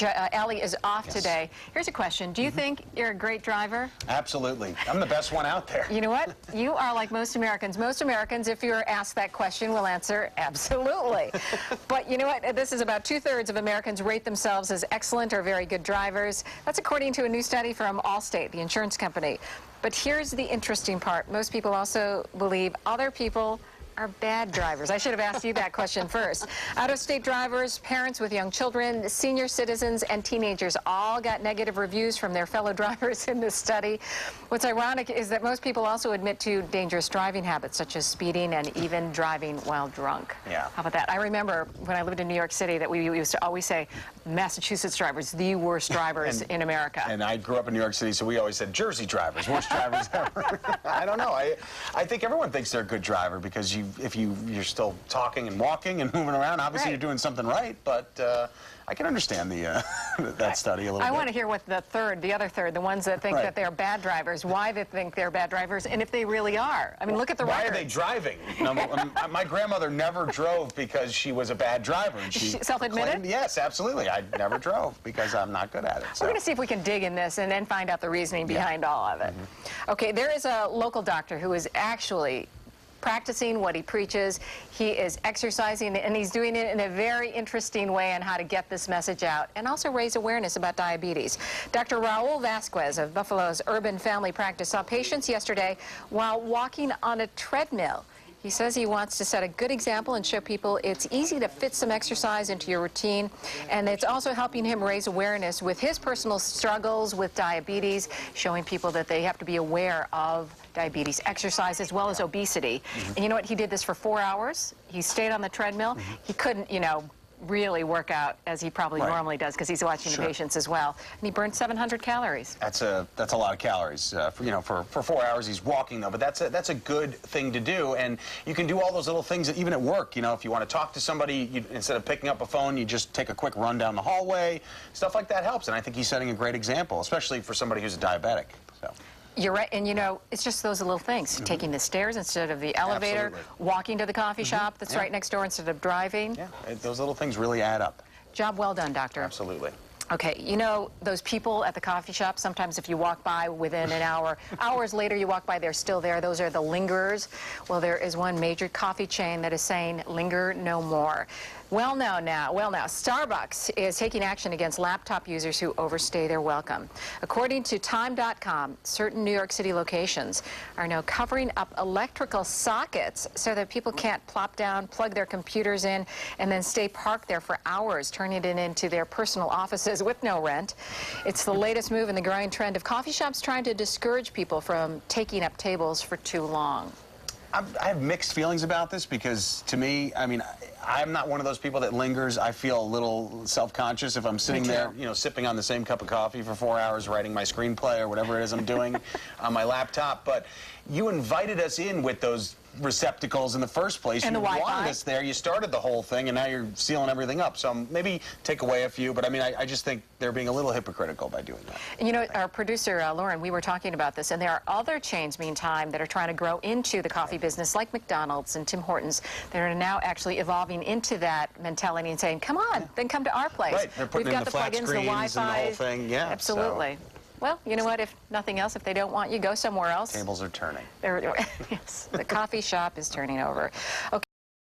Allie is off today. Here's a question. Do you think you're a great driver? Absolutely. I'm the best one out there. You know what? You are like most Americans. Most Americans, if you're asked that question, will answer absolutely. But you know what? This is about 2/3 of Americans rate themselves as excellent or very good drivers. That's according to a new study from Allstate, the insurance company. But here's the interesting part. Most people also believe other people are bad drivers. I should have asked you that question first. Out-of-state drivers, parents with young children, senior citizens, and teenagers all got negative reviews from their fellow drivers in this study. What's ironic is that most people also admit to dangerous driving habits, such as speeding and even driving while drunk. Yeah. How about that? I remember when I lived in New York City that we used to always say Massachusetts drivers, the worst drivers in America. And I grew up in New York City, so we always said Jersey drivers, worst drivers ever. I don't know. I think everyone thinks they're a good driver because if you're still talking and walking and moving around, obviously you're doing something right, but I can understand that study a little bit. I want to hear what the other third, the ones that think that they're bad drivers, why they think they're bad drivers, and if they really are. I mean, look at the records. Why are they driving? My grandmother never drove because she was a bad driver. And she self-admitted? Yes, absolutely. I never drove because I'm not good at it. So. We're going to see if we can dig in this and then find out the reasoning behind all of it. Okay, there is a local doctor who is actually practicing what he preaches. He is exercising, and he's doing it in a very interesting way on how to get this message out and also raise awareness about diabetes. Dr. Raul Vasquez of Buffalo's Urban Family Practice saw patients yesterday while walking on a treadmill. He says he wants to set a good example and show people it's easy to fit some exercise into your routine, and it's also helping him raise awareness with his personal struggles with diabetes, showing people that they have to be aware of diabetes, exercise, as well as obesity. And you know what? He did this for 4 hours. He stayed on the treadmill. He couldn't, really work out as he probably normally does because he's watching the patients as well. And he burned 700 calories. That's a lot of calories. For 4 hours he's walking though, but that's a good thing to do. And you can do all those little things even at work. If you want to talk to somebody, instead of picking up a phone, you just take a quick run down the hallway. Stuff like that helps, and I think he's setting a great example, especially for somebody who's a diabetic. So. You're right, and it's just those little things. Taking the stairs instead of the elevator, walking to the coffee shop that's right next door instead of driving. Yeah, those little things really add up. Job well done, doctor. Absolutely. Okay, those people at the coffee shop, sometimes if you walk by within an hour, hours later you walk by, they're still there. Those are the lingerers. Well, there is one major coffee chain that is saying linger no more. Well, now, Starbucks is taking action against laptop users who overstay their welcome. According to Time.com, certain New York City locations are now covering up electrical sockets so that people can't plop down, plug their computers in, and then stay parked there for hours, turning it into their personal offices with no rent. It's the latest move in the growing trend of coffee shops trying to discourage people from taking up tables for too long. I have mixed feelings about this because, to me, I'm not one of those people that lingers. I feel a little self-conscious if I'm sitting there, sipping on the same cup of coffee for 4 hours, writing my screenplay or whatever it is I'm doing on my laptop. But you invited us in with those receptacles in the first place. And you the Wi-Fi. wanted us there. You started the whole thing, and now you're sealing everything up. So maybe take away a few, but I just think they're being a little hypocritical by doing that. Our producer, Lauren, we were talking about this, and there are other chains, meantime, that are trying to grow into the coffee business, like McDonald's and Tim Hortons, that are now actually evolving into that mentality and saying, come on, then come to our place. Right, they're putting We've in got the the flat plugins, the screens and the whole thing. Yeah, absolutely. So. Well, you know what? If nothing else, if they don't want you, go somewhere else. Tables are turning. Yes, the coffee shop is turning over. Okay.